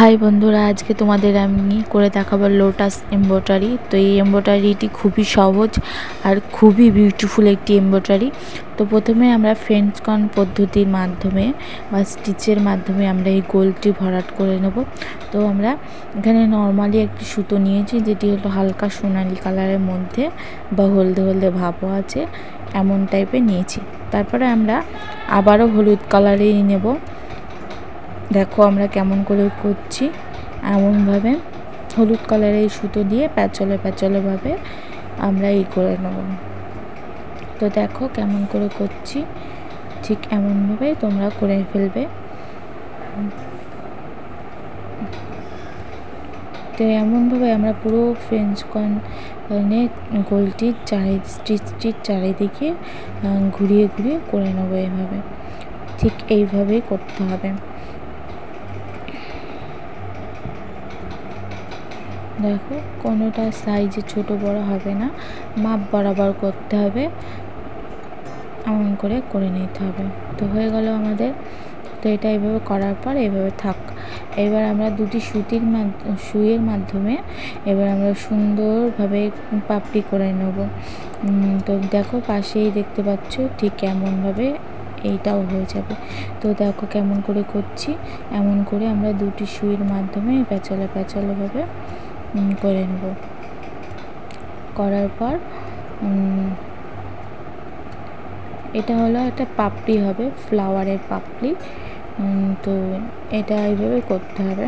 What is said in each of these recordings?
High বন্ধুরা, আজকে তোমাদের আমি করে দেখাবো লোটাস এমব্রয়ডারি। তো এই এমব্রয়ডারিটি খুবই সহজ আর খুবই বিউটিফুল একটি এমব্রয়ডারি। তো প্রথমে আমরা ফ্রেঞ্চ কর্ন পদ্ধতির মাধ্যমে বা স্টিচের মাধ্যমে আমরা এই গোলটি ভরাট করে নেব। তো আমরা এখানে নর্মালি একটি সুতো নিয়েছি, যেটি হলো হালকা সোনালি কালারের মধ্যে বা হলদে হলদে ভাবও আছে এমন টাইপের নিয়েছি। তারপরে আমরা আবারও হলুদ কালারেই নেব। দেখো আমরা কেমন করে করছি, এমনভাবে হলুদ কালারের সুতো দিয়ে প্যাচলে আমরা এই করে নেব। তো দেখো কেমন করে করছি, ঠিক এমনভাবে তোমরা করে ফেলবে। তো এমনভাবে আমরা পুরো ফ্রেঞ্চ কর্নে গোলটির স্টিচটির চারিদিকে ঘুরিয়ে করে নেবো। এইভাবে ঠিক এইভাবেই করতে হবে। দেখো কোনোটা সাইজে ছোট বড় হবে না, মাপ বরাবর করতে হবে, এমন করে নিতে হবে। তো হয়ে গেল আমাদের। তো এটা এইভাবে করার পর এইভাবে থাক। এবার আমরা দুটি সুইয়ের মাধ্যমে এবার আমরা সুন্দরভাবে পাপড়ি করে নেব। তো দেখো পাশেই দেখতে পাচ্ছ ঠিক এমনভাবে এইটাও হয়ে যাবে। তো দেখো কেমন করে করছি, এমন করে আমরা দুটি সুইয়ের মাধ্যমে প্যাচালেভাবে করে নেব। করার পর এটা হলো একটা পাপড়ি হবে, ফ্লাওয়ারের পাপড়ি। তো এটা এইভাবে করতে হবে।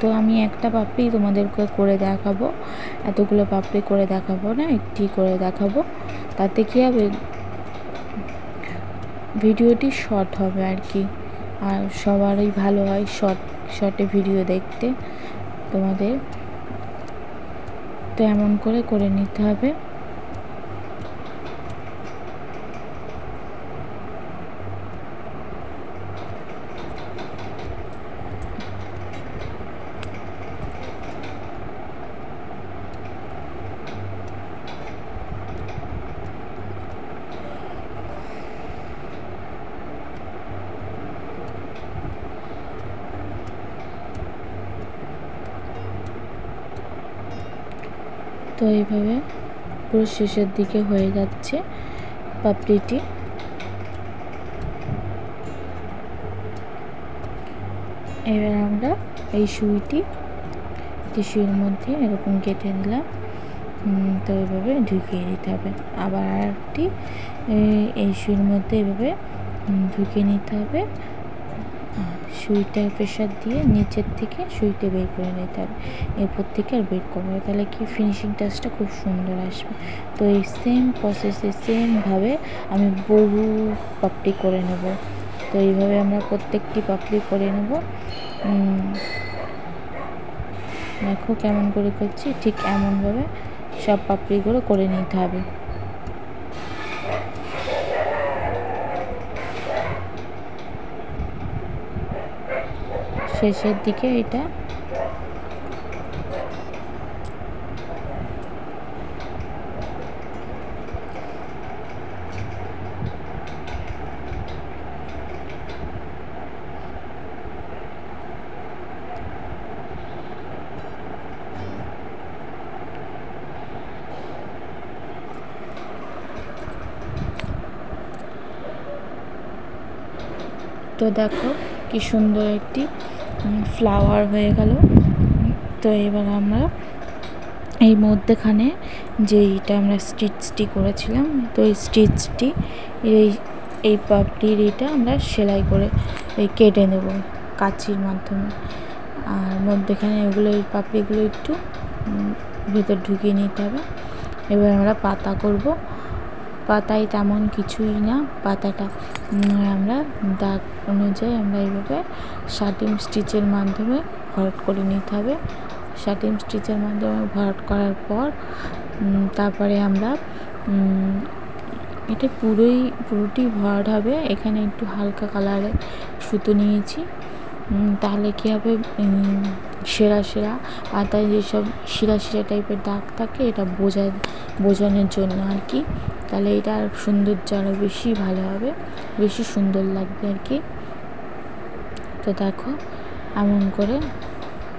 তো আমি একটা পাপড়ি তোমাদেরকে করে দেখাবো, এতগুলো পাপড়ি করে দেখাবো না, একটি করে দেখাবো। তাতে কি হবে, ভিডিওটি শর্ট হবে আর কি, আর সবারই ভালো হয় শর্টে ভিডিও দেখতে তোমাদের। তো এমন করে নিতে হবে। তো এইভাবে পুরো শেষের দিকে হয়ে যাচ্ছে পাপড়িটি। এবার আমরা এই সুইয়ের মধ্যে এরকম কেটে নিলাম। তো এইভাবে ঢুকিয়ে দিতে হবে। আবার আরেকটি এই সুইয়ের মধ্যে এভাবে ঢুকিয়ে নিতে হবে। সুইটা প্রেশার দিয়ে নিচের থেকে সুইটা বের করে নিতে হবে, এরপর থেকে আর বের করবো, তাহলে কি ফিনিশিং টাচটা খুব সুন্দর আসবে। তো এই সেম প্রসেসে সেমভাবে আমি বহু পাপড়ি করে নেব। তো এইভাবে আমরা প্রত্যেকটি পাপড়ি করে নেব। দেখো কেমন করে করছি, ঠিক এমনভাবে সব পাপড়িগুলো করে নিতে হবে। শেষের দিকে এটা তো দেখো কি সুন্দর একটি ফ্লাওয়ার হয়ে গেল। তো এবার আমরা এই মধ্যেখানে যেইটা আমরা স্টিচটি করেছিলাম, তো এই স্টিচটি এই পাপড়ির এটা আমরা সেলাই করে কেটে নেব কাঁচির মাধ্যমে। আর মধ্যেখানে এই পাপড়িগুলো একটু ভেতর ঢুকিয়ে নিতে হবে। এবার আমরা পাতা করব। পাতায় তেমন কিছুই না, পাতাটা আমরা দাগ অনুযায়ী আমরা এইভাবে শার্টিং স্টিচের মাধ্যমে ভরাট করে নিতে হবে। শার্টিং স্টিচের মাধ্যমে ভরাট করার পর তারপরে আমরা এটা পুরোটি ভরাট হবে। এখানে একটু হালকা কালারের সুতো নিয়েছি, তাহলে কী হবে, সেরা পাতায় যেসব শিরা টাইপের দাগ থাকে এটা বোঝানোর জন্য আর কি। তাহলে এটা আর সৌন্দর্য আরও বেশি ভালো হবে, বেশি সুন্দর লাগবে আর কি। তো দেখো এমন করে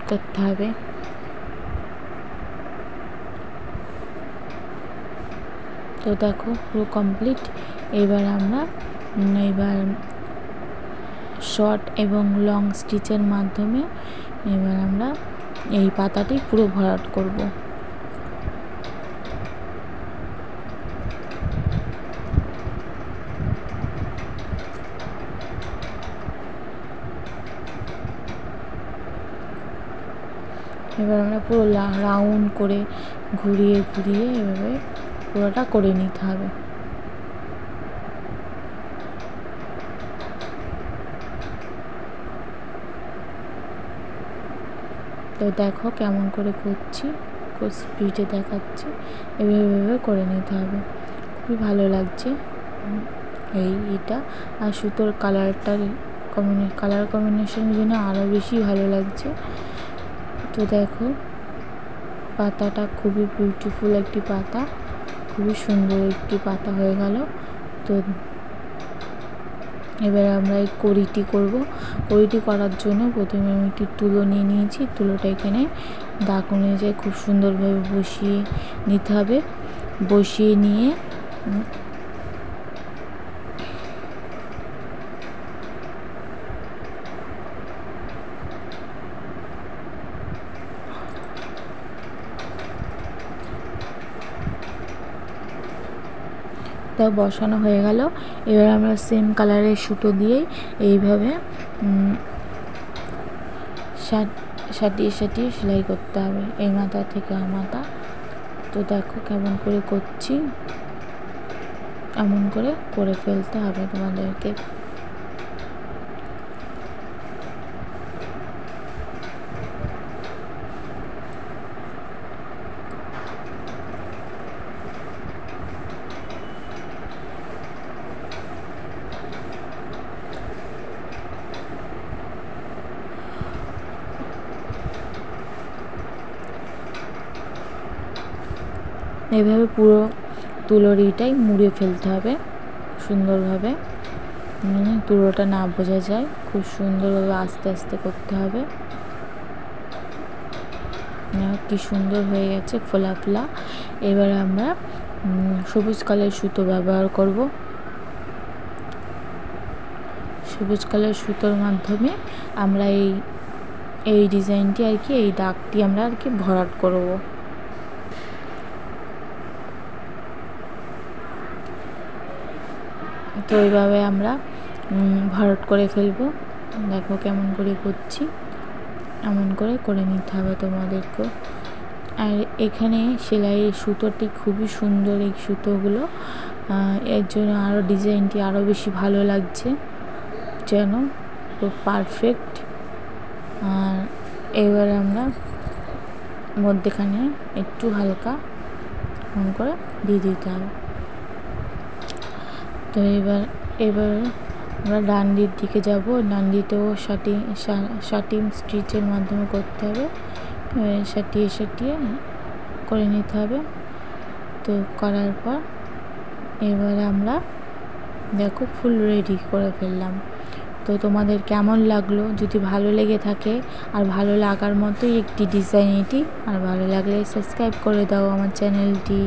করতে হবে। তো দেখো পুরো কমপ্লিট। এবার আমরা শর্ট এবং লং স্টিচের মাধ্যমে এবার আমরা এই পাতাটি পুরো ভরাট করব। এবার আমরা পুরো রাউন্ড করে ঘুরিয়ে ঘুরিয়ে এভাবে পুরোটা করে নিতে হবে। তো দেখো কেমন করে করছি, খুব স্পিডে দেখাচ্ছি, এভাবে করে নিতে হবে। খুবই ভালো লাগছে এটা। আর সুতোর কালার কম্বিনেশনের জন্য আরও বেশি ভালো লাগছে। তো দেখো পাতাটা খুবই বিউটিফুল একটি পাতা, খুবই সুন্দর একটি পাতা হয়ে গেল। তো এবারে আমরা এই কড়িটি করব। কড়িটি করার জন্য প্রথমে আমি একটি তুলো নিয়ে নিয়েছি। তুলোটা এখানে দাগ অনুযায়ী খুব সুন্দরভাবে বসিয়ে নিতে হবে। বসিয়ে নিয়ে তা বসানো হয়ে গেল। এবার আমরা সেম কালারের সুতো দিয়েই এইভাবে সাটিয়ে সাটিয়ে সেলাই করতে হবে এই মাথা থেকে মাথা। তো দেখো কেমন করে করছি, এমন করে ফেলতে হবে তোমাদেরকে। এভাবে পুরো তুলোরিটাই মুড়ে ফেলতে হবে সুন্দরভাবে, তুলোটা না বোঝা যায়। খুব সুন্দরভাবে আস্তে আস্তে করতে হবে। কি সুন্দর হয়ে গেছে ফোলা ফোলা। এবার আমরা সবুজ কালার সুতো ব্যবহার করব। সবুজ কালার সুতোর মাধ্যমে আমরা এই ডিজাইনটি আর কি, এই দাগটি আমরা আর কি ভরাট করব। তো এইভাবে আমরা ভরাট করে ফেলবো। দেখো কেমন করে করছি, এমন করে নিতে হবে তোমাদেরকে। আর এখানে সেলাইয়ের সুতোটি খুবই সুন্দর, এই সুতোগুলো এর জন্য আরও ডিজাইনটি আরও বেশি ভালো লাগছে, যেন খুব পারফেক্ট। আর এবার আমরা মধ্যেখানে একটু হালকা এমন করে দিয়ে দিতে হবে। তো এবার আমরা ডান্ডির দিকে যাব। ডান্ডিতেও শাটিং স্টিচের মাধ্যমে করতে হবে, সাটিয়ে করে নিতে হবে। তো করার পর এবার আমরা দেখো ফুল রেডি করে ফেললাম। তো তোমাদের কেমন লাগলো? যদি ভালো লেগে থাকে, আর ভালো লাগার মতোই একটি ডিজাইন এটি, আর ভালো লাগলে সাবস্ক্রাইব করে দাও আমার চ্যানেলটি।